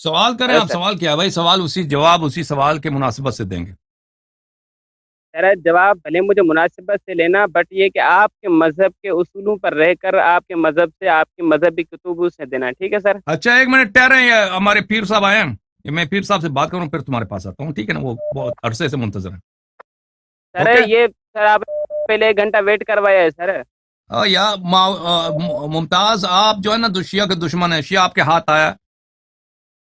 سوال کریں ارے آپ، سوال کیا بھائی؟ سوال اسی جواب اسی سوال کے مناسبت سے دیں گے. سر جواب بھلے مجھے مناسبت سے لینا، بٹ یہ کہ آپ کے مذہب کے اصولوں پر رہ کر آپ کے مذہب سے، آپ کی مذہبی کتبوں سے دینا، ٹھیک ہے سر؟ اچھا ایک منٹ ٹھہریں، یہ ہمارے پیر صاحب آئے ہیں، میں پیر صاحب سے بات کروں پھر تمہارے پاس آتا ہوں، ٹھیک ہے نا؟ وہ بہت عرصے سے منتظر ہیں. Sir okay. یہ سر آپ پہلے 1 گھنٹہ ویٹ کروایا ہے سر. ممتاز آپ جو ہے نا شیعہ کے دشمن ہیں، شیعہ آپ کے ہاتھ آیا،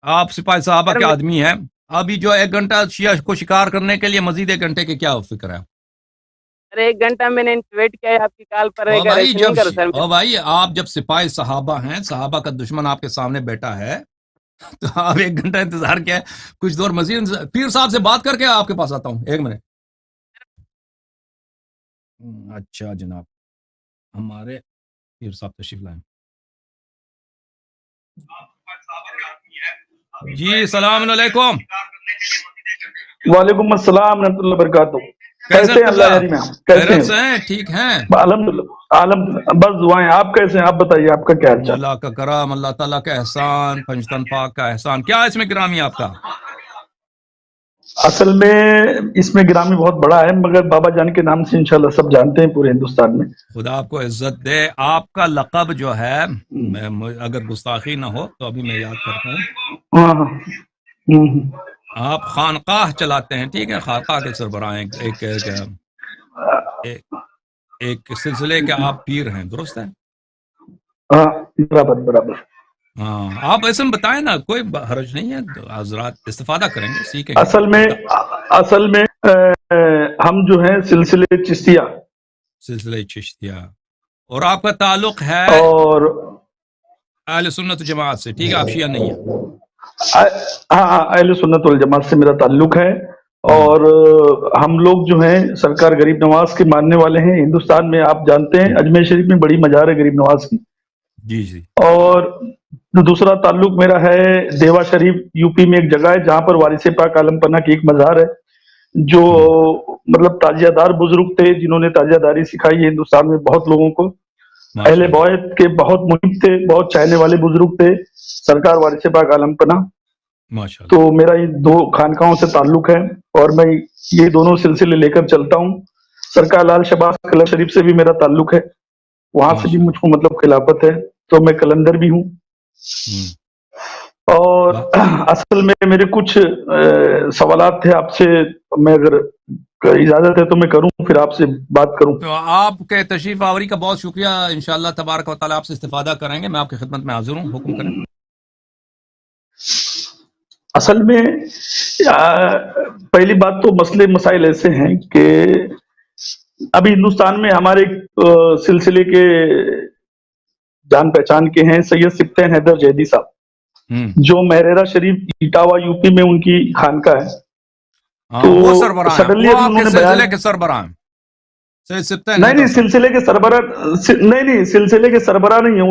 آپ سپاہی صحابہ سر کے آدمی ہیں، ابھی جو 1 گھنٹہ شیعہ کو شکار کرنے کے لیے مزید 1 گھنٹے کے کیا فکر ہے؟ سر 1 گھنٹہ میں نے ویٹ کیا ہے آپ کی کال پر، او اگر بھائی ایسے نہیں کرو سر. بھائی آپ جب سپاہی صحابہ ہیں، صحابہ کا دشمن آپ کے سامنے بیٹھا ہے، تو آپ 1 گھنٹہ انتظار کیا ہے؟ کچھ دور مزید پیر صاحب سے بات کر کے آپ کے پاس آتا ہوں، 1 منٹ. اچھا جناب، ہمارے پیر صاحب تشریف لائیں. جی السلام علیکم. وعلیکم السلام ورحمۃ اللہ وبرکاتہ. کیسے کیسے ہیں اللہ صاحب؟ یاری میں کیسے خیرت ہیں؟ سے ہیں؟ ٹھیک ہیں الحمدللہ بس دعائیں. آپ کیسے ہیں؟ آپ بتائیے آپ کا کیا حال چال؟ مولا کا کرم، اللہ تعالیٰ کا احسان، پنجتن پاک کا احسان. کیا اس میں گرامی آپ کا؟ اصل میں اس میں گرامی بہت بڑا ہے، مگر بابا جان کے نام سے انشاءاللہ سب جانتے ہیں پورے ہندوستان میں. خدا آپ کو عزت دے. آپ کا لقب جو ہے، اگر گستاخی نہ ہو تو ابھی میں یاد کرتا ہوں، ہاں ہاں. آپ خانقاہ چلاتے ہیں، ٹھیک ہے؟ خانقاہ کے سربراہ ہیں، ایک سلسلے کے آپ پیر ہیں، درست ہے؟ ہاں برابر. ہاں آپ ایسے میں بتائیں نا، کوئی حرج نہیں ہے، حضرات استفادہ کریں گے، سیکھیں گے. اصل میں ہم جو ہیں سلسلے چشتیہ، سلسلہ چشتیہ، اور آپ کا تعلق ہے اور اہل سنت جماعت سے، ٹھیک ہے؟ آپ شیعہ نہیں ہیں. ہاں اہل سنت والجماعت سے میرا تعلق ہے. اور ہم لوگ جو ہیں سرکار غریب نواز کے ماننے والے ہیں. ہندوستان میں آپ جانتے ہیں اجمیر شریف میں بڑی مزار ہے غریب نواز کی. جی. اور دوسرا تعلق میرا ہے دیوا شریف، یو پی میں ایک جگہ ہے جہاں پر وارث پاک عالم پناہ کی ایک مزار ہے، جو مطلب تاجیہ دار بزرگ تھے جنہوں نے تاجیہ داری سکھائی ہے ہندوستان میں بہت لوگوں کو. اہل بیت کے بہت محب تھے، بہت چاہنے والے بزرگ تھے سرکار وارث پاک عالم پناہ. تو میرا یہ 2 خانقاہوں سے تعلق ہے اور میں یہ دونوں سلسلے لے کر چلتا ہوں. سرکار لال شہباز کلب شریف سے بھی میرا تعلق ہے، وہاں سے بھی مجھ کو مطلب خلافت ہے، تو میں کلندر بھی ہوں. اور اصل میں میرے کچھ سوالات تھے آپ سے، میں اگر اجازت ہے تو میں کروں، پھر آپ سے بات کروں. تو آپ کے تشریف آوری کا بہت شکریہ، انشاءاللہ تبارک و تعالیٰ آپ سے استفادہ کریں گے. میں آپ کی خدمت میں حاضر ہوں، حکم کریں. اصل میں پہلی بات تو مسئلے مسائل ایسے ہیں کہ ابھی ہندوستان میں ہمارے سلسلے کے جان پہچان کے ہیں سید سبطین حیدر جیدی صاحب، جو مہریرا شریف اٹاوا یو پی میں ان کی خانقاہ ہے. تو وہ سربراہ ہیں، سڈنلی وہ ابھی آپ انہوں کے نے بیان، سلسلے کے سربراہ ہیں. نہیں سلسلے کے سربراہ نہیں سلسلے کے سربراہ نہیں ہے،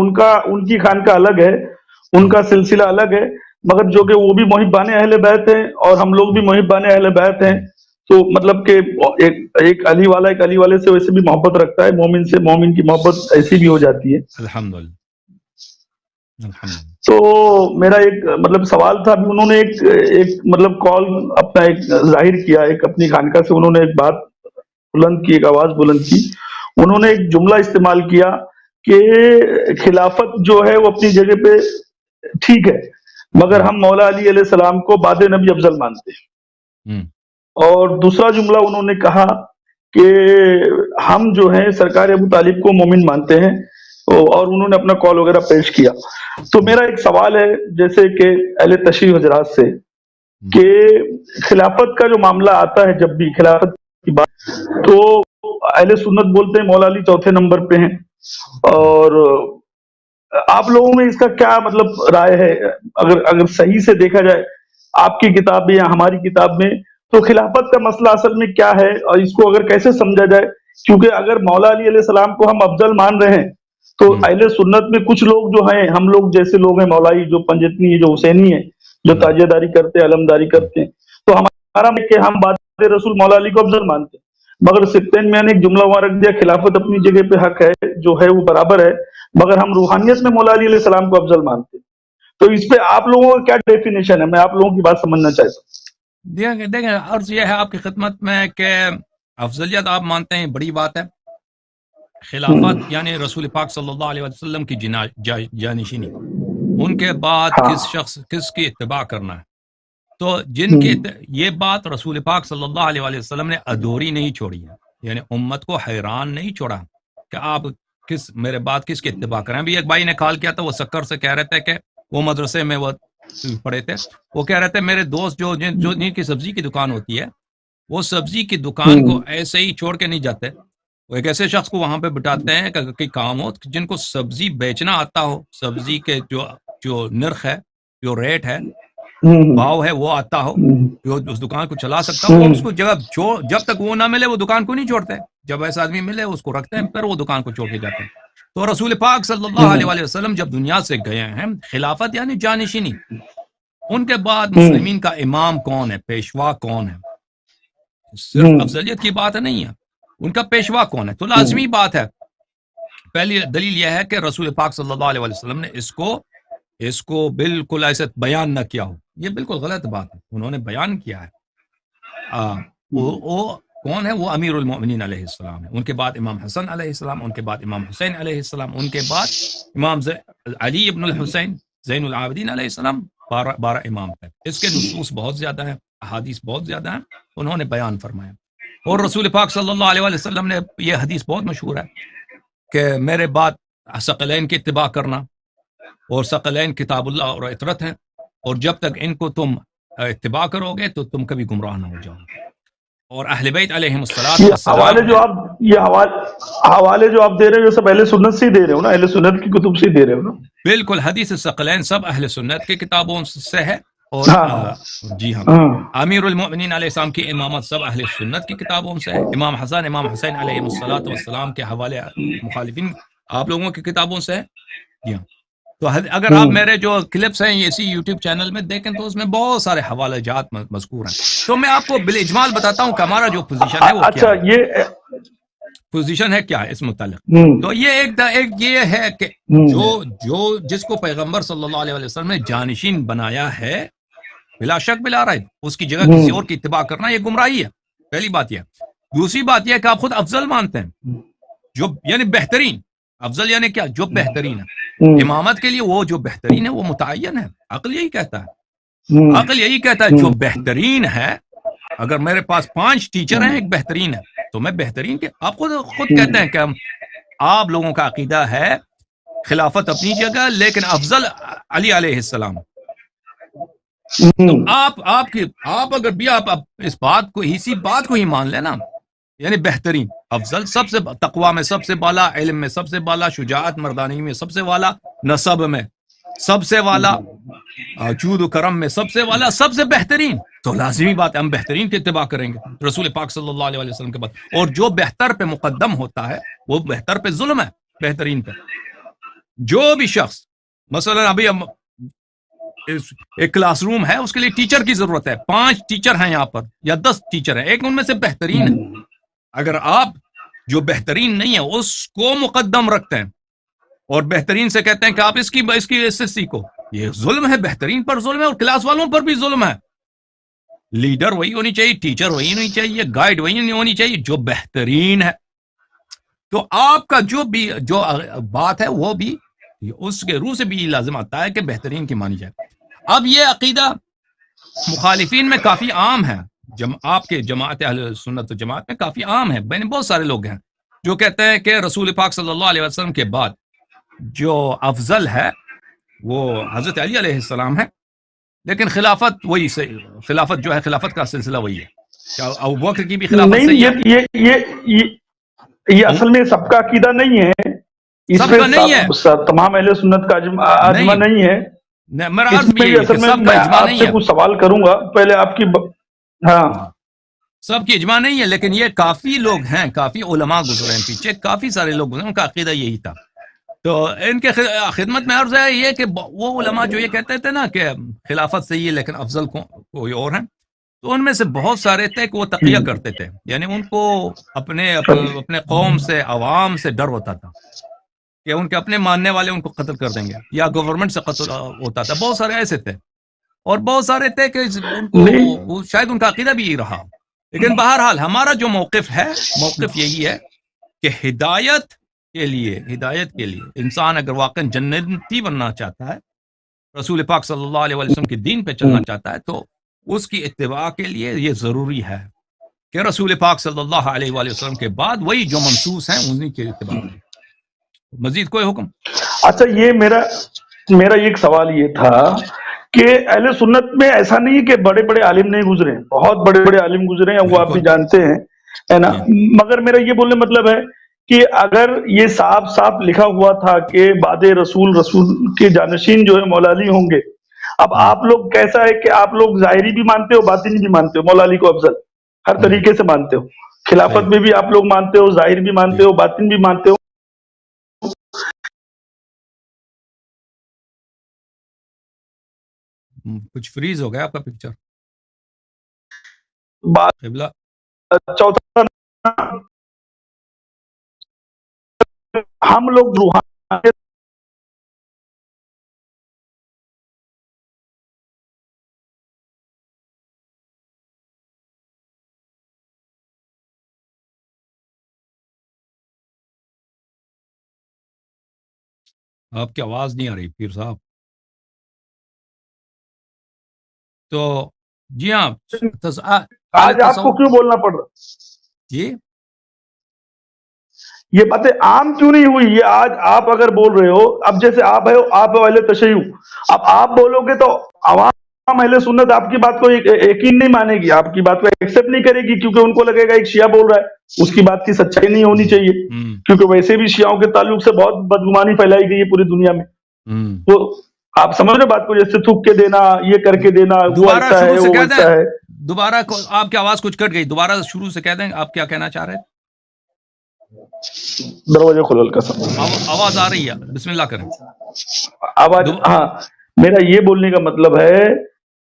ان کی خانقاہ الگ ہے، ان کا سلسلہ الگ ہے، مگر جو کہ وہ بھی محبان اہل بیت ہیں اور ہم لوگ بھی محبان اہل بیت ہیں. تو مطلب کہ ایک علی والا ایک علی والے سے ویسے بھی محبت رکھتا ہے، مومن سے مومن کی محبت ایسی بھی ہو جاتی ہے. الحمدللہ. تو میرا ایک مطلب سوال تھا، انہوں نے ایک مطلب کال اپنا ایک ظاہر کیا، ایک اپنی خانقاہ سے انہوں نے ایک بات بلند کی، ایک آواز بلند کی. انہوں نے ایک جملہ استعمال کیا کہ خلافت جو ہے وہ اپنی جگہ پہ ٹھیک ہے، مگر ہم مولا علی علیہ السلام کو بعد نبی افضل مانتے ہیں. اور دوسرا جملہ انہوں نے کہا کہ ہم جو ہیں سرکار ابو طالب کو مومن مانتے ہیں، اور انہوں نے اپنا کال وغیرہ پیش کیا. تو میرا ایک سوال ہے جیسے کہ اہل تشریح حضرات سے کہ خلافت کا جو معاملہ آتا ہے، جب بھی خلافت کی بات، تو اہل سنت بولتے ہیں مولا علی چوتھے نمبر پہ ہیں. اور آپ لوگوں میں اس کا کیا مطلب رائے ہے؟ اگر صحیح سے دیکھا جائے آپ کی کتاب میں یا ہماری کتاب میں، تو خلافت کا مسئلہ اصل میں کیا ہے اور اس کو اگر کیسے سمجھا جائے؟ کیونکہ اگر مولا علی علیہ السلام کو ہم افضل مان رہے ہیں تو اہل سنت میں کچھ لوگ جو ہیں، ہم لوگ جیسے لوگ ہیں، مولائی جو پنجتنی ہے، جو حسینی ہے، جو تاجیہ داری کرتے ہیں، علمداری کرتے ہیں، تو ہمارا کہ ہم بات رسول مولا علی کو افضل مانتے ہیں. مگر سبطین میں نے ایک جملہ وہاں رکھ دیا، خلافت اپنی جگہ پہ حق ہے، جو ہے وہ برابر ہے، مگر ہم روحانیت میں مولا علی علیہ السلام کو افضل مانتے ہیں. تو اس پہ آپ لوگوں کا کیا ڈیفینیشن ہے؟ میں آپ لوگوں کی بات سمجھنا چاہتا ہوں. دیکھیں عرض یہ ہے آپ کی خدمت میں کہ افضلیت آپ مانتے ہیں بڑی بات ہے. خلافت یعنی رسول پاک صلی اللہ علیہ وسلم کی جانشینی، ان کے بعد ہاں کس کی اتباع کرنا ہے. تو جن کی یہ بات رسول پاک صلی اللہ علیہ وسلم نے ادھوری نہیں چھوڑی ہے، یعنی امت کو حیران نہیں چھوڑا کہ آپ میرے بعد کس کی اتباع کریں. ابھی ایک بھائی نے کال کیا تھا، وہ سکر سے کہہ رہے تھے کہ وہ مدرسے میں وہ پڑھے تھے، وہ کہہ رہے تھے میرے دوست جو جن کی سبزی کی دکان ہوتی ہے، وہ سبزی کی دکان کو ایسے ہی چھوڑ کے نہیں جاتے. وہ ایک ایسے شخص کو وہاں پہ بٹھاتے ہیں کہ کام ہو، جن کو سبزی بیچنا آتا ہو، سبزی کے جو نرخ ہے، جو ریٹ ہے، بھاؤ ہے، وہ آتا ہو، جو اس دکان کو چلا سکتا ہو. وہ اس کو جب تک وہ نہ ملے وہ دکان کو نہیں چھوڑتے. جب ایسا آدمی ملے اس کو رکھتے ہیں، پھر وہ دکان کو چھوڑ کے جاتے ہیں. تو رسول پاک صلی اللہ علیہ وسلم جب دنیا سے گئے ہیں، خلافت یعنی جانشینی، ان کے بعد مسلمین کا امام کون ہے، پیشوا کون ہے، صرف افضلیت کی بات نہیں ہے، ان کا پیشوا کون ہے. تو لازمی بات ہے، پہلی دلیل یہ ہے کہ رسول پاک صلی اللہ علیہ وسلم نے اس کو بالکل ایسے بیان نہ کیا ہو. یہ بالکل غلط بات ہے، انہوں نے بیان کیا ہے. وہ کون ہے؟ وہ امیر المؤمنین علیہ السلام ہے. ان کے بعد امام حسن علیہ السلام، ان کے بعد امام حسین علیہ السلام، ان کے بعد امام علی ابن الحسین زین العابدین علیہ السلام. 12 امام تک. اس کے نصوص بہت زیادہ ہیں، احادیث بہت زیادہ ہیں، انہوں نے بیان فرمایا. اور رسول پاک صلی اللہ علیہ وسلم نے یہ حدیث بہت مشہور ہے کہ میرے بعد ثقلین کی اتباع کرنا، اور ثقلین کتاب اللہ اور عطرت ہیں، اور جب تک ان کو تم اتباع کرو گے تو تم کبھی گمراہ نہ ہو جاؤ. اور اہل بیت علیہم الصلاۃ حوالے جو آپ دے رہے ہو، سب اہل سنت سے ہی دے رہے ہو نا؟ اہل سنت کی کتب سے ہی دے رہے ہو نا؟ بالکل، حدیث ثقلین سب اہل سنت کی کتابوں سے ہے. اور جی ہاں، امیر المؤمنین علیہ السلام کی امامت سب اہل سنت کی کتابوں سے ہے. امام حسن، امام حسین علیہم الصلاۃ والسلام کے حوالے مخالفین آپ لوگوں کی کتابوں سے ہے. جی ہاں. تو اگر آپ میرے جو کلپس ہیں اسی یوٹیوب چینل میں دیکھیں تو اس میں بہت سارے حوالہ جات مذکور ہیں. تو میں آپ کو بالاجمال بتاتا ہوں کہ ہمارا جو پوزیشن ہے وہ کیا ہے. یہ پوزیشن ہے کیا ہے اس متعلق. تو ایک یہ ہے کہ جس کو پیغمبر صلی اللہ علیہ وسلم نے جانشین بنایا ہے، بلا شک بلا ریب اس کی جگہ کسی اور کی اتباع کرنا یہ گمراہی ہے. پہلی بات یہ. دوسری بات یہ کہ آپ خود افضل مانتے ہیں، جو یعنی بہترین. افضل یعنی کیا؟ جو بہترین ہے. امامت کے لیے وہ جو بہترین ہے وہ متعین ہے. عقل یہی کہتا ہے، عقل یہی کہتا ہے جو بہترین ہے. اگر میرے پاس 5 ٹیچر ہیں، ایک بہترین ہے، تو میں بہترین کے. آپ خود کہتے ہیں کہ آپ لوگوں کا عقیدہ ہے خلافت اپنی جگہ، لیکن افضل علی علیہ السلام. تو آپ اگر بھی آپ اس بات کو ہی مان لینا، یعنی بہترین، افضل، سب سے تقوی میں سب سے بالا، علم میں سب سے بالا، شجاعت مردانی میں سب سے بالا، نسب میں سب سے والا، جود و کرم میں سب سے والا، سب سے بہترین. تو لازمی بات ہے ہم بہترین کی اتباع کریں گے رسول پاک صلی اللہ علیہ وسلم کے بعد. اور جو بہتر پہ مقدم ہوتا ہے وہ بہتر پہ ظلم ہے. بہترین پہ جو بھی شخص، مثلا ابھی ایک کلاس روم ہے، اس کے لیے ٹیچر کی ضرورت ہے. 5 ٹیچر ہیں یہاں پر یا 10 ٹیچر ہیں، ایک ان میں سے بہترین ہے. اگر آپ جو بہترین نہیں ہے اس کو مقدم رکھتے ہیں اور بہترین سے کہتے ہیں کہ آپ اس سے سیکھو، یہ ظلم ہے. بہترین پر ظلم ہے اور کلاس والوں پر بھی ظلم ہے. لیڈر وہی ہونی چاہیے، ٹیچر وہی ہونی چاہیے، گائیڈ وہی نہیں ہونی چاہیے جو بہترین ہے. تو آپ کا جو بات ہے وہ بھی اس کے روح سے بھی لازم آتا ہے کہ بہترین کی مانی جائے. اب یہ عقیدہ مخالفین میں کافی عام ہے، آپ کے جماعت اہل سنت و جماعت میں کافی عام ہے. بہت سارے لوگ ہیں جو کہتے ہیں کہ رسول پاک صلی اللہ علیہ وسلم کے بعد جو افضل ہے وہ حضرت علی علیہ السلام ہے، لیکن خلافت وہی سے، خلافت جو ہے، خلافت کا سلسلہ وہی ہے. کیا ابو بکر کی بھی خلافت صحیح ہے؟ یہ اصل میں سب کا عقیدہ نہیں ہے. اس سب کا نہیں ہے، تمام اہل سنت کا اجماع نہیں ہے. میرا عرض بھی یہی ہے کہ سب کا اجماع نہیں ہے. کچھ سوال کروں گا پہلے آپ کی. ہاں، سب کی اجماع نہیں ہے، لیکن یہ کافی لوگ ہیں، کافی علماء گزرے ہیں پیچھے، کافی سارے لوگ گزرے، ان کا عقیدہ یہی تھا. تو ان کے خدمت میں عرض ہے یہ کہ وہ علماء جو یہ کہتے تھے نا کہ خلافت صحیح ہے لیکن افضل کوئی اور ہیں، تو ان میں سے بہت سارے تھے کہ وہ تقیہ کرتے تھے، یعنی ان کو اپنے قوم سے، عوام سے ڈر ہوتا تھا کہ ان کے اپنے ماننے والے ان کو قتل کر دیں گے یا گورنمنٹ سے قتل ہوتا تھا. بہت سارے ایسے تھے اور بہت سارے تھے کہ ان کو نہیں شاید ان کا عقیدہ بھی یہی رہا. لیکن بہرحال ہمارا جو موقف یہی ہے کہ ہدایت کے لیے انسان اگر واقعا جنتی بننا چاہتا ہے، رسول پاک صلی اللہ علیہ وسلم کے دین پہ چلنا چاہتا ہے، تو اس کی اتباع کے لیے یہ ضروری ہے کہ رسول پاک صلی اللہ علیہ وآلہ وسلم کے بعد وہی جو منصوص ہیں انہی کے اتباع کریں. مزید کوئی حکم؟ اچھا، یہ میرا ایک سوال یہ تھا کہ اہل سنت میں ایسا نہیں ہے کہ بڑے بڑے عالم نہیں گزرے، بہت بڑے بڑے عالم گزرے ہیں، وہ آپ بھی بالکل جانتے ہیں، ہے نا. جی مگر میرا یہ بولنے مطلب ہے کہ اگر یہ صاف صاف لکھا ہوا تھا کہ بعد رسول کے جانشین جو ہے مولا علی ہوں گے، اب ہم، آپ لوگ کیسا ہے کہ آپ لوگ ظاہری بھی مانتے ہو، باطنی بھی مانتے ہو، مولا علی کو افضل ہر ہم، طریقے سے مانتے ہو، صحیح خلافت میں بھی آپ لوگ مانتے ہو، ظاہر بھی مانتے جی. ہو، باطن بھی مانتے ہو. کچھ فریز ہو گیا آپ کا پکچر بات قبلہ. چوتھا، ہم لوگ روحانیت آپ کی آواز نہیں آ رہی پیر صاحب. تو جی ہاں، اہل آج آپ کو تصوف. کیوں بولنا پڑ رہا؟ جی یہ باتیں عام کیوں نہیں ہوئی؟ یہ آج آپ اگر بول رہے ہو، اب جیسے آپ ہو اہل تشیع، اب آپ بولو گے تو عوام اہل سنت آپ کی بات کو یقین نہیں مانے گی، آپ کی بات کو ایکسپٹ نہیں کرے گی، کیونکہ ان کو لگے گا ایک شیعہ بول رہا ہے، اس کی بات کی سچائی نہیں ہونی ہم، چاہیے، ہم، کیونکہ ویسے بھی شیعوں کے تعلق سے بہت بدگمانی پھیلائی گئی ہے پوری دنیا میں. ہم. تو آپ سمجھ رہے بات کو، جیسے تھوک کے دینا، یہ کر کے دینا، وہ دوبارہ ایسا شروع ہے سے وہ کہہ دیں. ویسا ہے. دوبارہ آپ کی آواز کچھ کٹ گئی، دوبارہ شروع سے کہہ دیں آپ کیا کہنا چاہ رہے ہیں. دروازہ کھولل کا سب آواز آ رہی ہے، بسم اللہ کریں. آواز. ہاں، میرا یہ بولنے کا مطلب ہے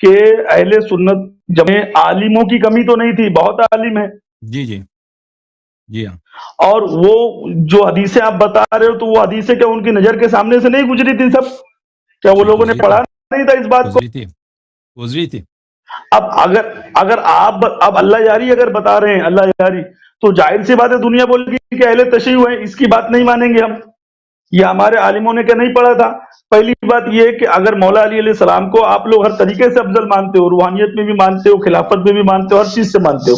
کہ اہل سنت جمع عالموں کی کمی تو نہیں تھی، بہت عالم ہے، جی جی جی ہاں، اور وہ جو حدیثیں آپ بتا رہے ہو، تو وہ حدیثیں کیا ان کی نظر کے سامنے سے نہیں گزری تھی سب؟ کیا وہ جی لوگوں نے گزری تھی، پڑھا نہیں تھا اس بات کو؟ گزری تھی. اب اگر آپ اب اللہ یاری اگر بتا رہے ہیں، اللہ یاری، تو ظاہر سی بات ہے دنیا بولے گی کہ اہل تشیع ہے، اس کی بات نہیں مانیں گے ہم، یہ ہمارے عالموں نے کیا نہیں پڑھا تھا؟ پہلی بات یہ کہ اگر مولا علی علیہ السلام کو آپ لوگ ہر طریقے سے افضل مانتے ہو، روحانیت میں بھی مانتے ہو، خلافت میں بھی مانتے ہو، ہر چیز سے مانتے ہو،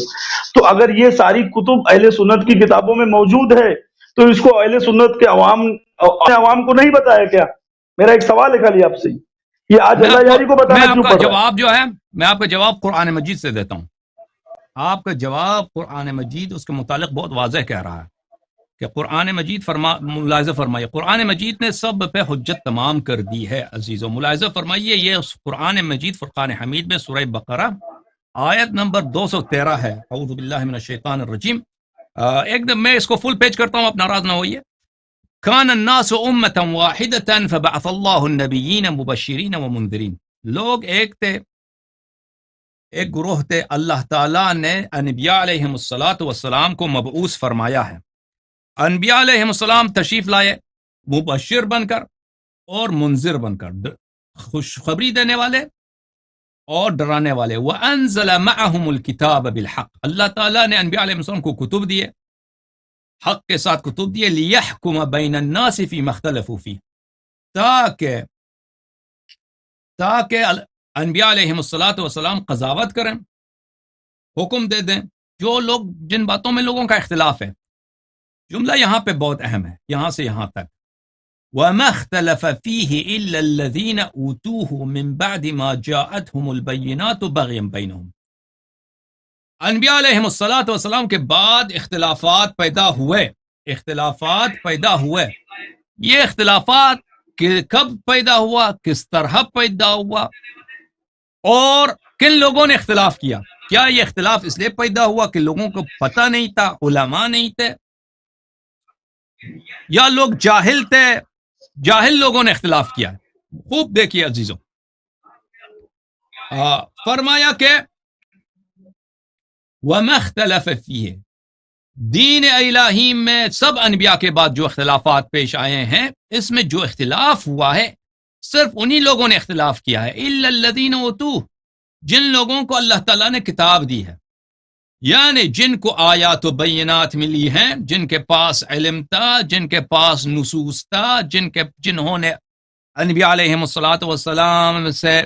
تو اگر یہ ساری کتب اہل سنت کی کتابوں میں موجود ہے، تو اس کو اہل سنت کے عوام کو نہیں بتایا کیا؟ میرا ایک سوال ہے خالی آپ سے، یہ آج اللہ یاری کو میں بتانا آپ کیوں کا پڑ رہا ہے؟ جواب جو ہے، میں آپ کا جواب قرآن مجید سے دیتا ہوں. آپ کا جواب قرآن مجید اس کے متعلق بہت واضح کہہ رہا ہے کہ قرآن مجید ملاحظہ فرمائیے، قرآن مجید نے سب پہ حجت تمام کر دی ہے. عزیزو ملاحظہ فرمائیے، یہ قرآن مجید فرقان حمید میں سورہ بقرہ آیت نمبر 213 ہے. اعوذ باللہ من الشیطان الرجیم. ایک دم میں اس کو فل پیج کرتا ہوں، آپ ناراض نہ ہوئیے. کان الناس امتا واحدتا فبعث اللہ النبیین مبشرین ومنذرین. لوگ ایک تھے، ایک گروہ تھے، اللہ تعالیٰ نے انبیاء علیہم السلام کو مبعوث فرمایا ہے. انبیاء علیہم السلام تشریف لائے مبشر بن کر اور منذر بن کر، خوشخبری دینے والے اور ڈرانے والے. وَأَنزَلَ مَعَهُمُ الْكِتَابَ بِالْحَقِّ. اللہ تعالیٰ نے انبیاء علیہ السلام کو کتب دیے، حق کے ساتھ کتب دیے. لِيَحْكُمَ بَيْنَ النَّاسِ فِي مَا اخْتَلَفُوا فِيهِ. تاکہ انبیاء علیہم السلام قضاوت کریں، حکم دے دیں جو لوگ جن باتوں میں لوگوں کا اختلاف ہے. جملہ یہاں پہ بہت اہم ہے، یہاں سے یہاں تک. وَمَا اخْتَلَفَ فِيهِ إِلَّا الَّذِينَ أُوتُوهُ مِن بَعْدِ مَا جَاءَتْهُمُ الْبَيِّنَاتُ بَغْيًا بَيْنَهُمْ. انبیاء علیہم السلام کے بعد اختلافات پیدا ہوئے. یہ اختلافات کب پیدا ہوا، کس طرح پیدا ہوا، اور کن لوگوں نے اختلاف کیا؟ کیا یہ اختلاف اس لیے پیدا ہوا کہ لوگوں کو پتہ نہیں تھا، علماء نہیں تھے، یا لوگ جاہل تھے، جاہل لوگوں نے اختلاف کیا؟ خوب دیکھیے عزیزوں، فرمایا کہ وَمَا اخْتَلَفَ فِيهِ، دین الہی میں سب انبیاء کے بعد جو اختلافات پیش آئے ہیں، اس میں جو اختلاف ہوا ہے صرف انہی لوگوں نے اختلاف کیا ہے، الا الذین اوتوہ، جن لوگوں کو اللہ تعالیٰ نے کتاب دی ہے، یعنی جن کو آیات و بینات ملی ہیں، جن کے پاس علم تھا، جن کے پاس نصوص تھا، جنہوں نے انبیاء علیہم الصلاۃ والسلام سے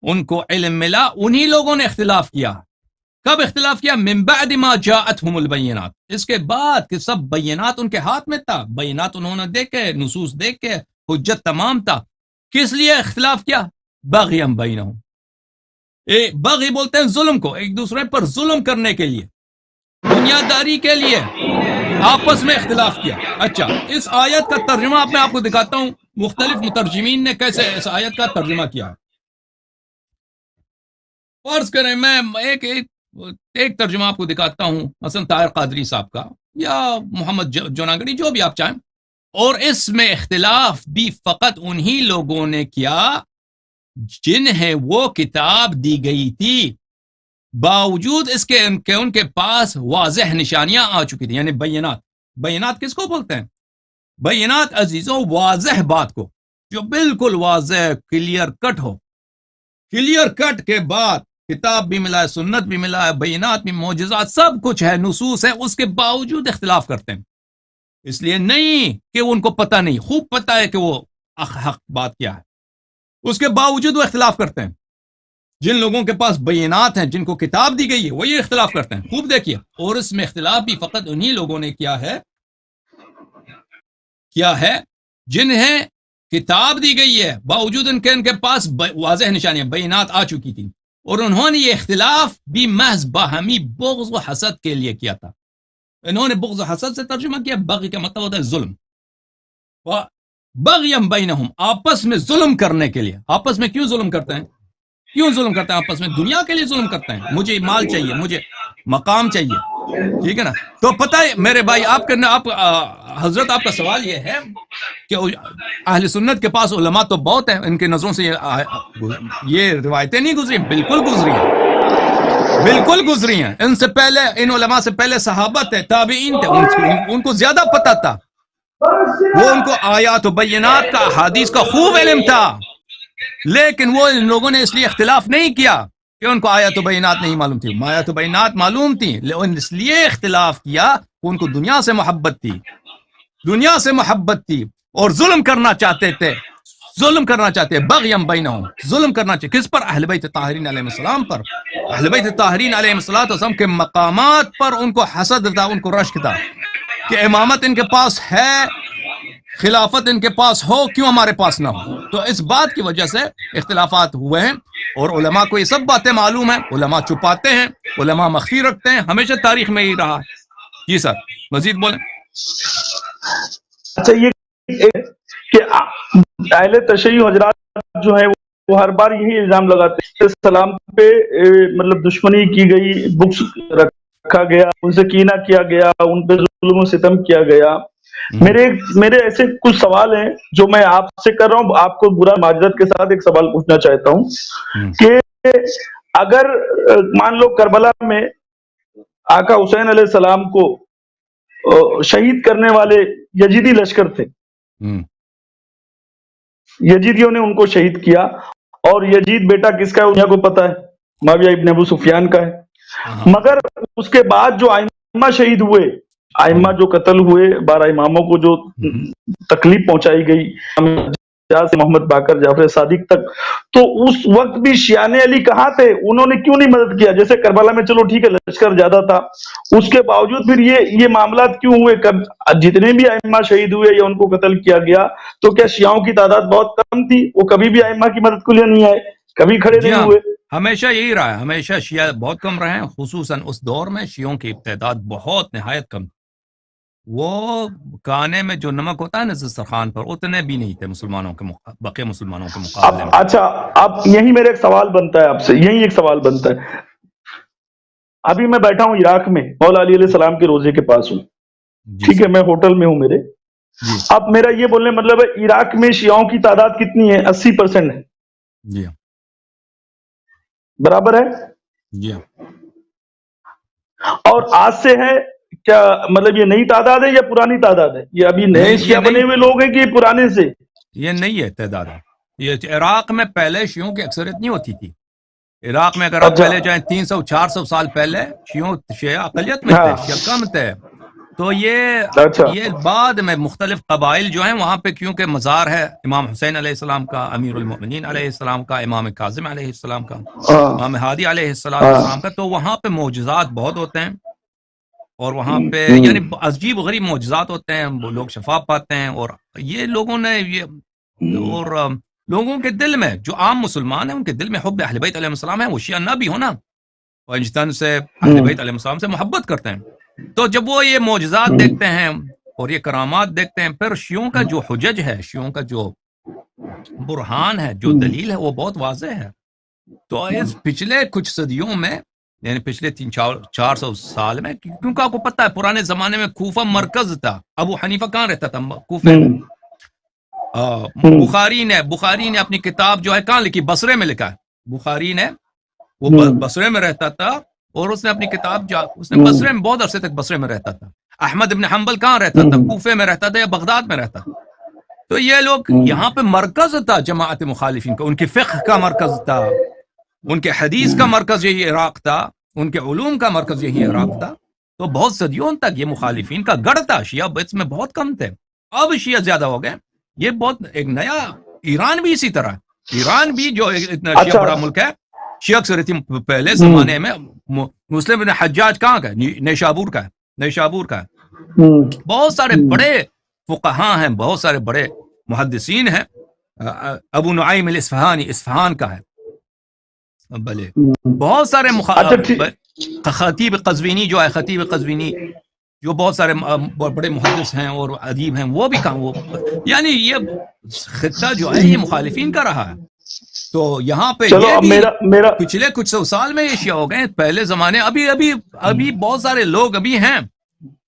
ان کو علم ملا، انہی لوگوں نے اختلاف کیا۔ کب اختلاف کیا؟ من بعد ما جاءتهم البینات، اس کے بعد کہ سب بینات ان کے ہاتھ میں تھا، بینات انہوں نے دیکھے، نصوص دیکھ کے حجت تمام تھا۔ کس لیے اختلاف کیا؟ بغیم بینہم، بغی بولتے ہیں ظلم کو، ایک دوسرے پر ظلم کرنے کے لیے، دنیا داری کے لیے آپس میں اختلاف کیا۔ اچھا، اس آیت کا ترجمہ میں آپ کو دکھاتا ہوں، مختلف مترجمین نے کیسے اس آیت کا ترجمہ کیا۔ فرض کریں میں ایک ترجمہ آپ کو دکھاتا ہوں، مثلا طاہر قادری صاحب کا یا محمد جوناگڑی، جو بھی آپ چاہیں، اور اس میں اختلاف بھی فقط انہی لوگوں نے کیا جنہیں وہ کتاب دی گئی تھی، باوجود اس کے کہ ان کے پاس واضح نشانیاں آ چکی تھیں، یعنی بینات۔ بینات کس کو بولتے ہیں؟ بینات عزیزوں واضح بات کو، جو بالکل واضح کلیئر کٹ ہو۔ کلیئر کٹ کے بعد کتاب بھی ملا ہے، سنت بھی ملا ہے، بینات بھی، معجزات، سب کچھ ہے، نصوص ہے، اس کے باوجود اختلاف کرتے ہیں۔ اس لیے نہیں کہ ان کو پتہ نہیں، خوب پتہ ہے کہ وہ حق بات کیا ہے، اس کے باوجود وہ اختلاف کرتے ہیں۔ جن لوگوں کے پاس بینات ہیں، جن کو کتاب دی گئی ہے، وہ یہ اختلاف کرتے ہیں۔ خوب دیکھیے، اور اس میں اختلاف بھی فقط انہی لوگوں نے کیا ہے جنہیں کتاب دی گئی ہے، باوجود ان کے پاس واضح نشانیاں، بینات آ چکی تھی، اور انہوں نے یہ اختلاف بھی محض باہمی بغض و حسد کے لیے کیا تھا۔ انہوں نے بغض و حسد سے ترجمہ کیا، بغی کا مطلب ہوتا ہے ظلم، بغیم بینہم، آپس میں ظلم کرنے کے لیے۔ آپس میں کیوں ظلم کرتے ہیں؟ کیوں ظلم کرتے ہیں آپس میں؟ دنیا کے لیے ظلم کرتے ہیں، مجھے مال چاہیے، مجھے مقام چاہیے، ٹھیک ہے نا؟ تو پتہ ہے میرے بھائی، حضرت آپ کا سوال یہ ہے کہ اہل سنت کے پاس علماء تو بہت ہیں، ان کی نظروں سے یہ روایتیں نہیں گزری، بالکل گزری ہیں، بالکل گزری ہیں۔ ان سے پہلے، ان علماء سے پہلے صحابہ تھے، تابعین تھے، ان کو زیادہ پتہ تھا، وہ ان کو آیات و بینات کا، حدیث کا خوب علم تھا، لیکن وہ ان لوگوں نے اس لیے اختلاف نہیں کیا کہ ان کو آیات و بینات نہیں معلوم تھی، آیات و بینات معلوم تھی، لیکن اس لیے اختلاف کیا کہ ان کو دنیا سے محبت تھی، دنیا سے محبت تھی، اور ظلم کرنا چاہتے تھے، بغیم بینہم، ظلم کرنا چاہتے کس پر؟ اہل بیت طاہرین علیہ السلام پر۔ اہل بیت طاہرین علیہ السلام کے مقامات پر ان کو حسد تھا، ان کو رشک تھا کہ امامت ان کے پاس ہے، خلافت ان کے پاس ہو، کیوں ہمارے پاس نہ ہو؟ تو اس بات کی وجہ سے اختلافات ہوئے ہیں، اور علماء کو یہ سب باتیں معلوم ہیں، علماء چھپاتے ہیں، علماء مخفی رکھتے ہیں، ہمیشہ تاریخ میں ہی رہا ہے۔ جی سر، مزید بولیں۔ اچھا، یہ کہ اہل تشیع حضرات جو ہیں وہ ہر بار یہی الزام لگاتے ہیں کہ سلام پہ مطلب دشمنی کی گئی، بغض رکھا گیا، ان سے کینہ کیا گیا، ان پہ ظلم و ستم کیا گیا۔ میرے ایسے کچھ سوال ہیں جو میں آپ سے کر رہا ہوں، آپ کو برا معذرت کے ساتھ ایک سوال پوچھنا چاہتا ہوں کہ اگر مان لو کربلا میں آقا حسین علیہ السلام کو شہید کرنے والے یزیدی لشکر تھے، یزیدیوں نے ان کو شہید کیا، اور یزید بیٹا کس کا ہے دنیا کو پتا ہے، معاویہ ابن ابو سفیان کا ہے، مگر اس کے بعد جو ائمہ شہید ہوئے، ائمہ جو قتل ہوئے، 12 اماموں کو جو تکلیف پہنچائی گئی، محمد باقر، جعفر صادق تک، تو اس وقت بھی شیعان علی کہاں تھے؟ انہوں نے کیوں نہیں مدد کیا؟ جیسے کربلا میں چلو ٹھیک ہے لشکر زیادہ تھا، اس کے باوجود پھر یہ معاملات کیوں ہوئے؟ جتنے بھی ائمہ شہید ہوئے یا ان کو قتل کیا گیا، تو کیا شیعوں کی تعداد بہت کم تھی؟ وہ کبھی بھی ائمہ کی مدد کے لیے نہیں آئے، کبھی کھڑے نہیں ہوئے؟ ہمیشہ یہی رہا ہے، ہمیشہ شیعہ بہت کم رہے ہیں، خصوصاً اس دور میں شیعوں کی تعداد بہت نہایت کم، وہ کانے میں جو نمک ہوتا ہے نا دسترخوان پر، اتنے بھی نہیں تھے مسلمانوں کے باقی مسلمانوں کے مقابلے میں۔ اچھا، اب یہی میرا ایک سوال بنتا ہے آپ سے، یہی ایک سوال بنتا ہے، ابھی میں بیٹھا ہوں عراق میں، مولا علی علیہ السلام کے روزے کے پاس ہوں، ٹھیک ہے، میں ہوٹل میں ہوں میرے، اب میرا یہ بولنے مطلب ہے عراق میں شیعوں کی تعداد کتنی ہے؟ 80% ہے، جی برابر ہے؟ جی، اور آج سے ہے کیا مطلب یہ نئی تعداد ہے یا پرانی تعداد ہے؟ یہ ابھی نئے نہیں، شیعہ بنے ہوئے لوگ ہیں کہ پرانے سے؟ یہ نہیں ہے تعداد ہے. یہ عراق میں پہلے شیعوں کی اکثریت نہیں ہوتی تھی. عراق میں اگر آپ پہلے جائیں 300-400 سال پہلے شیعہ اقلیت میں تھے، شیعہ کم تھے. تو یہ بعد میں مختلف قبائل جو ہیں وہاں پہ، کیونکہ مزار ہے امام حسین علیہ السلام کا، امیر المؤمنین علیہ السلام کا، امام کاظم علیہ السلام کا، امام ہادی علیہ السلام کا، تو وہاں پہ معجزات بہت ہوتے ہیں. اور وہاں پہ یعنی عجیب و غریب معجزات ہوتے ہیں، وہ لوگ شفا پاتے ہیں. اور یہ لوگوں نے اور لوگوں کے دل میں، جو عام مسلمان ہیں ان کے دل میں حب اہل بیت علیہ السلام ہے. وہ شیعہ نہ بھی ہونا اور انجتن سے اہل بیت علیہ السلام سے محبت کرتے ہیں. تو جب وہ یہ معجزات دیکھتے ہیں اور یہ کرامات دیکھتے ہیں، پھر شیعوں کا جو حجج ہے، شیعوں کا جو برہان ہے، جو دلیل ہے، وہ بہت واضح ہے. تو اس پچھلے کچھ صدیوں میں، یعنی پچھلے 300-400 سال میں، کیونکہ آپ کو پتہ ہے پرانے زمانے میں کوفہ مرکز تھا. ابو حنیفہ کہاں رہتا تھا؟ کوفہ میں. بخاری نے اپنی کتاب جو ہے کہاں لکھی؟ بصرے میں لکھا ہے. بخاری نے وہ بصرے میں رہتا تھا اور اس نے اپنی کتاب اس نے بصرے میں بہت عرصے تک بصرے میں رہتا تھا. احمد ابن حنبل کہاں رہتا تھا؟ کوفے میں رہتا تھا یا بغداد میں رہتا تھا. تو یہ لوگ یہاں پہ مرکز تھا جماعت مخالفین کا، ان کی فقہ کا مرکز تھا، ان کے حدیث کا مرکز یہی عراق تھا، ان کے علوم کا مرکز یہی عراق تھا. تو بہت صدیوں تک یہ مخالفین کا گڑھ تھا. شیعہ اس میں بہت کم تھے، اب شیعہ زیادہ ہو گئے. یہ بہت ایک نیا، ایران بھی اسی طرح، ایران بھی جو اتنا شیعہ بڑا ملک ہے، شیعہ اکثریت پہلے زمانے میں. مسلم بن حجاج کہاں کا ہے؟ نیشابور کا ہے. بہت سارے بڑے فقہاں ہیں، بہت سارے بڑے محدثین ہیں. ابو نعیم الاصفہانی اصفہان کا ہے. بلے بہت سارے خطیب قزوینی جو ہے، خطیب قزوینی جو بہت سارے بڑے محدث ہیں اور ادیب ہیں، وہ بھی کہاں. وہ یعنی یہ خطہ جو ہے یہ مخالفین کا رہا ہے. تو یہاں پہ یہ بھی پچھلے کچھ سو سال میں یہ شیعہ ہو گئے. پہلے زمانے ابھی بہت سارے لوگ ابھی ہیں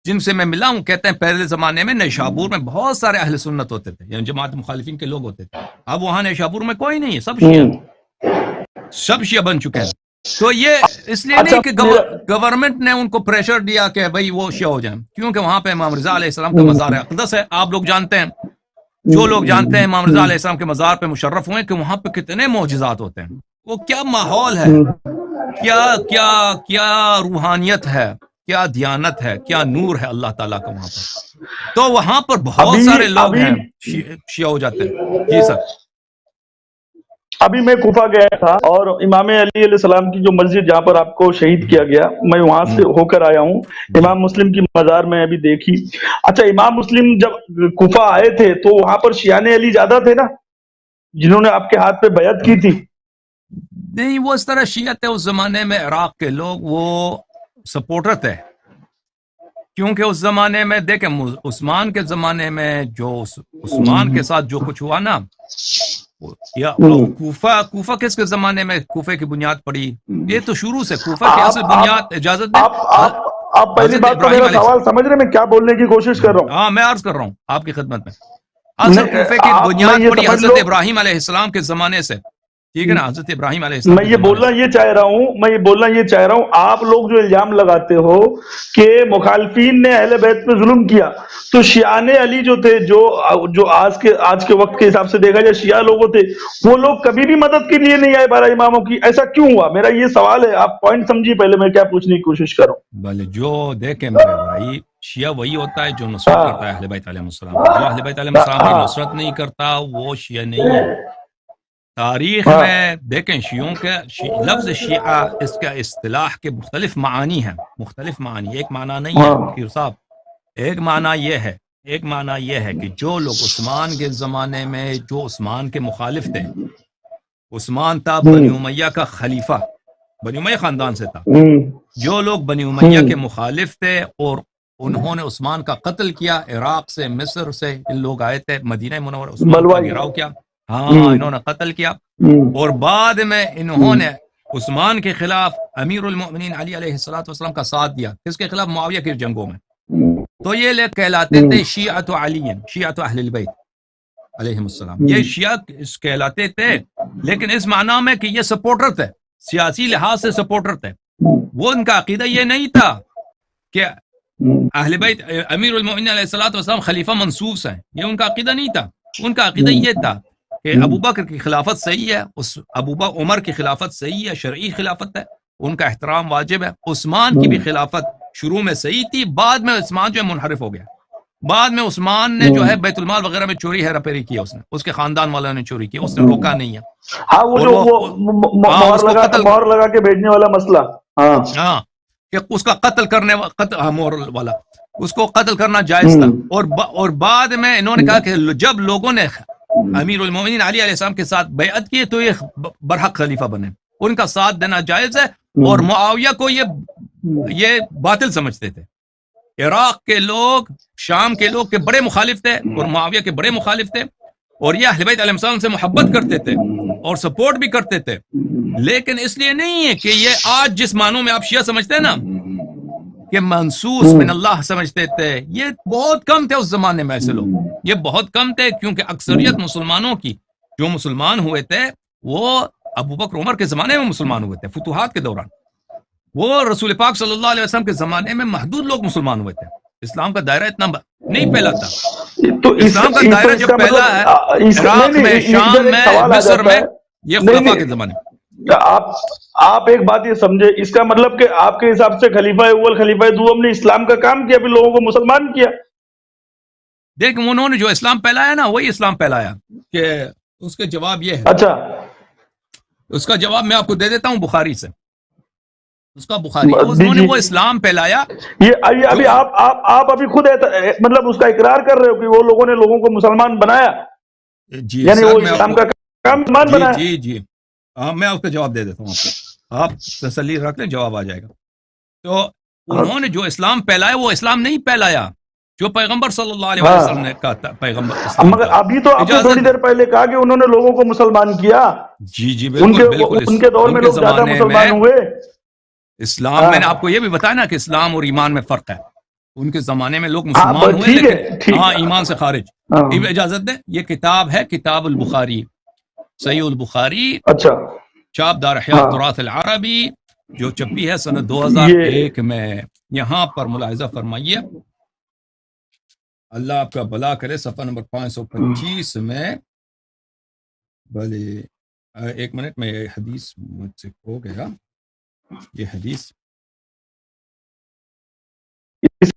جن سے میں ملا ہوں، کہتے ہیں پہلے زمانے میں نیشابور میں بہت سارے اہل سنت ہوتے تھے، یعنی جماعت مخالفین کے لوگ ہوتے تھے. اب وہاں نیشابور میں کوئی نہیں ہے، سب شیعہ بن چکے ہیں. تو یہ اس لیے نہیں کہ گورنمنٹ نے ان کو پریشر دیا کہ بھئی وہ شیعہ ہو جائیں، کیونکہ وہاں پہ امام رضا علیہ السلام کا مزار اقدس ہے. آپ لوگ جانتے ہیں، جو لوگ جانتے ہیں امام رضا علیہ السلام کے مزار پہ مشرف ہوئے کہ وہاں پہ کتنے معجزات ہوتے ہیں. وہ کیا ماحول ہے، کیا روحانیت ہے، کیا دیانت ہے، کیا نور ہے اللہ تعالیٰ کا وہاں پر. تو وہاں پر بہت سارے لوگ ہیں شیعہ ہو جاتے ہیں. جی سر. ابھی میں کوفہ گیا تھا اور امام علی علیہ السلام کی جو مسجد جہاں پر آپ کو شہید کیا گیا، میں وہاں سے ہو کر آیا ہوں. امام مسلم کی مزار میں ابھی دیکھی. اچھا، امام مسلم جب کوفہ آئے تھے تو وہاں پر شیعان علی زیادہ تھے نا، جنہوں نے آپ کے ہاتھ پہ بیعت کی تھی؟ نہیں، وہ اس طرح شیعہ تھے اس زمانے میں. عراق کے لوگ وہ سپورٹر تھے، کیونکہ اس زمانے میں دیکھیں عثمان کے زمانے میں جو عثمان کے ساتھ جو کچھ ہوا نا، یا کوفہ کس کے زمانے میں کوفے کی بنیاد پڑی؟ یہ تو شروع سے کوفہ کی اصل بنیاد، اجازت دیں آپ پہلی بات تو میرا سوال سمجھ رہے میں کیا بولنے کی کوشش کر رہا ہوں؟ ہاں، میں عرض کر رہا ہوں آپ کی خدمت میں. اصل کوفے کی بنیاد پڑی حضرت ابراہیم علیہ السلام کے زمانے سے، ٹھیک ہے نا؟ حضرت ابراہیم علیہ السلام. میں یہ بولنا یہ چاہ رہا ہوں آپ لوگ جو الزام لگاتے ہو کہ مخالفین نے اہل بیت پہ ظلم کیا، تو شیعان علی جو تھے، جو آج کے وقت کے حساب سے دیکھا جائے شیعہ لوگ تھے، وہ لوگ کبھی بھی مدد کے لیے نہیں آئے 12 اماموں کی. ایسا کیوں ہوا؟ میرا یہ سوال ہے. آپ پوائنٹ سمجھیے پہلے میں کیا پوچھنے کی کوشش کر رہا ہوں. بھلے جو دیکھیں میرے بھائی، شیعہ وہی ہوتا ہے جو نصرت کرتا ہے اہل بیت علیہ السلام. جو اہل بیت علیہ السلام کی نصرت نہیں کرتا وہ شیعہ نہیں ہے. تاریخ میں دیکھیں شیعوں کے لفظ شیعہ، اس کا اصطلاح کے مختلف معانی ہیں، مختلف معانی. ایک معنی نہیں ہے پیر صاحب. ایک معنی یہ ہے کہ جو لوگ عثمان کے زمانے میں جو عثمان کے مخالف تھے، عثمان تھا بنی امیہ کا خلیفہ، بنی امیہ خاندان سے تھا. جو لوگ بنی امیہ کے مخالف تھے اور انہوں نے عثمان کا قتل کیا، عراق سے، مصر سے ان لوگ آئے تھے مدینہ منورہ، عثمان کا گھیراؤ کیا. ہاں، انہوں نے قتل کیا. اور بعد میں انہوں نے عثمان کے خلاف امیر المؤمنین علی علیہ السلام کا ساتھ دیا. کس کے خلاف؟ معاویہ کی جنگوں میں. تو یہ لوگ کہلاتے تھے شیعۃ علی، شیعۃ اہل البیت علیہم السلام. یہ شیعہ کہلاتے تھے، لیکن اس معنی میں کہ یہ سپورٹر تھے، سیاسی لحاظ سے سپورٹر تھے. وہ ان کا عقیدہ یہ نہیں تھا کہ اہل بیت امیر المؤمنین علیہ الصلوۃ والسلام خلیفہ منصوص ہیں، یہ ان کا عقیدہ نہیں تھا. ان کا عقیدہ یہ تھا کہ ابو بکر کی خلافت صحیح ہے، اس عمر کی خلافت صحیح ہے، شرعی خلافت ہے، ان کا احترام واجب ہے. عثمان کی بھی خلافت شروع میں صحیح تھی، بعد میں عثمان جو ہے منحرف ہو گیا. بعد میں عثمان نے جو ہے بیت المال وغیرہ میں چوری ہیرا پھیری کی، اس کے خاندان والوں نے چوری کی، اس نے روکا نہیں ہے. ہاں وہ جو مہر لگا کے بھیجنے والا مسئلہ، ہاں کہ اس کا قتل کرنے مہر والا، اس کو قتل کرنا جائز تھا. اور بعد میں انہوں نے کہا کہ جب لوگوں نے امیر المومنین علی علیہ السلام کے ساتھ بیعت کی تو یہ برحق خلیفہ بنے، ان کا ساتھ دینا جائز ہے. اور معاویہ کو یہ باطل سمجھتے تھے. عراق کے لوگ، شام کے لوگ کے بڑے مخالف تھے اور معاویہ کے بڑے مخالف تھے، اور یہ اہل بیت علیہ السلام سے محبت کرتے تھے اور سپورٹ بھی کرتے تھے. لیکن اس لیے نہیں ہے کہ یہ آج جس معنوں میں آپ شیعہ سمجھتے ہیں نا کہ منصوص من اللہ سمجھتے تھے، یہ بہت کم تھے اس زمانے میں. ایسے لوگ یہ بہت کم تھے، کیونکہ اکثریت مسلمانوں کی جو مسلمان ہوئے تھے وہ ابو بکر عمر کے زمانے میں مسلمان ہوئے تھے، فتوحات کے دوران. وہ رسول پاک صلی اللہ علیہ وسلم کے زمانے میں محدود لوگ مسلمان ہوئے تھے. اسلام کا دائرہ اتنا نہیں پھیلا تھا. اسلام کا دائرہ جب پھیلا ہے عراق میں، شام میں، مصر میں، یہ خلفاء کے زمانے. آپ ایک بات یہ سمجھے، اس کا مطلب کہ آپ کے حساب سے خلیفہ اول خلیفہ دوم نے اسلام کا کام کیا، پھر لوگوں کو مسلمان کیا. دیکھ انہوں نے جو اسلام پھیلایا نا وہی اسلام پھیلایا. کہ اس کے جواب یہ ہے. اچھا اس کا جواب میں آپ کو دے دیتا ہوں بخاری سے. اس کا بخاری انہوں نے وہ اسلام پھیلایا. یہ ابھی آپ ابھی خود مطلب اس کا اقرار کر رہے ہو کہ وہ لوگوں نے لوگوں کو مسلمان بنایا. جی یعنی وہ اسلام کا کام بنایا. جی میں اس کا جواب دے دیتا ہوں آپ کو، آپ تسلی رکھ لیں، جواب آ جائے گا. تو انہوں نے جو اسلام پھیلایا وہ اسلام نہیں پھیلایا جو پیغمبر صلی اللہ علیہ وسلم نے کہا تھا. پیغمبر مگر ابھی تو آپ نے تھوڑی دیر پہلے کہا کہ انہوں نے لوگوں کو مسلمان کیا. جی بالکل. ان کے دور میں لوگ زیادہ مسلمان ہوئے. اسلام میں نے آپ کو یہ بھی بتایا نا کہ اسلام اور ایمان میں فرق ہے. ان کے زمانے میں لوگ مسلمان ہوئے لیکن ایمان سے خارج. اجازت دیں، یہ کتاب ہے کتاب البخاری، صحیح البخاری، اچھا، چاپ دار حیات تراث العربی، جو چھپی ہے سنہ 2001 میں. یہاں پر ملاحظہ فرمائیے، اللہ آپ کا بھلا کرے، صفحہ نمبر 525 میں. بھلے ایک منٹ میں، یہ حدیث مجھ سے کھو گیا. یہ حدیث اس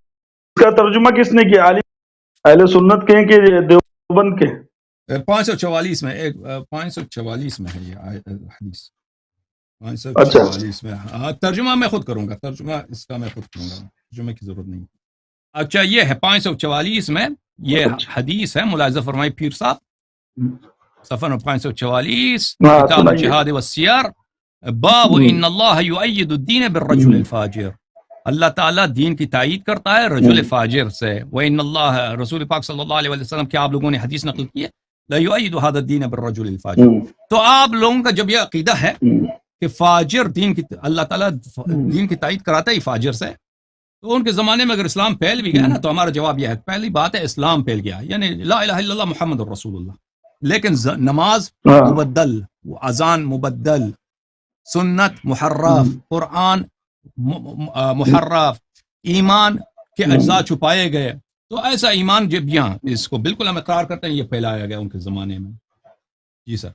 کا ترجمہ کس نے کیا؟ اہل سنت کے کہ دیوبند کے؟ 544 میں، 544 میں ہے یہ حدیث، 544 میں. ترجمہ میں خود کروں گا، ترجمہ اس کا میں خود کروں گا، ترجمے کی ضرورت نہیں. اچھا یہ ہے 544 میں یہ حدیث ہے. ملاحظہ فرمائی پیر صاحب، صفحہ نمبر 544، کتاب الجہاد والسیار، باب ان اللہ یؤید الدین بالرجل الفاجر. اللہ تعالیٰ دین کی تائید کرتا ہے رجل فاجر سے. وان اللہ، رسول پاک صلی اللہ علیہ وسلم کی آپ لوگوں نے حدیث نقل کی ہے، لا یؤید هذا الدین بالرجل الفاجر. تو آپ لوگوں کا جب یہ عقیدہ ہے کہ فاجر دین کی، اللہ تعالیٰ دین کی تائید کراتا ہے فاجر سے، تو ان کے زمانے میں اگر اسلام پھیل بھی گیا نا تو ہمارا جواب یہ ہے، پہلی بات ہے اسلام پھیل گیا، یعنی لا الہ الا اللہ محمد الرسول اللہ. لیکن نماز مبدل، اذان مبدل، سنت محرف، قرآن محرف، ایمان کے اجزاء چھپائے گئے. تو ایسا ایمان جب یہاں اس کو بالکل ہم اقرار کرتے ہیں، یہ پھیلایا گیا ان کے زمانے میں. جی سر،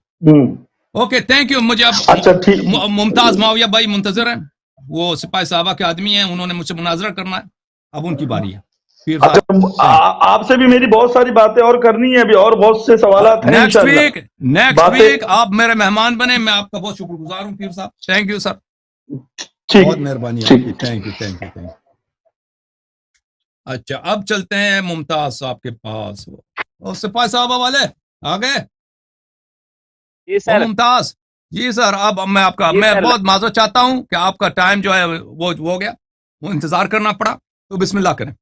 اوکے، تھینک یو. مجھے اب ممتاز معاویہ بھائی منتظر ہیں، وہ سپاہی صحابہ کے آدمی ہیں، انہوں نے مجھ سے مناظرہ کرنا ہے، اب ان کی باری ہے. آپ سے بھی میری بہت ساری باتیں اور کرنی ہے، ابھی اور بہت سے سوالات ہیں. نیکسٹ ویک آپ میرے مہمان بنے، میں آپ کا بہت شکر گزار ہوں پیر صاحب. تھینک یو سر، بہت مہربانی آپ کی. Thank you. اچھا اب چلتے ہیں ممتاز صاحب کے پاس. اور سپاہی صحابہ والے آ گئے؟ جی سر. ممتاز جی سر، اب میں آپ کا میں بہت معذرت چاہتا ہوں کہ آپ کا ٹائم جو ہے وہ ہو گیا، وہ انتظار کرنا پڑا، تو بسم اللہ کریں.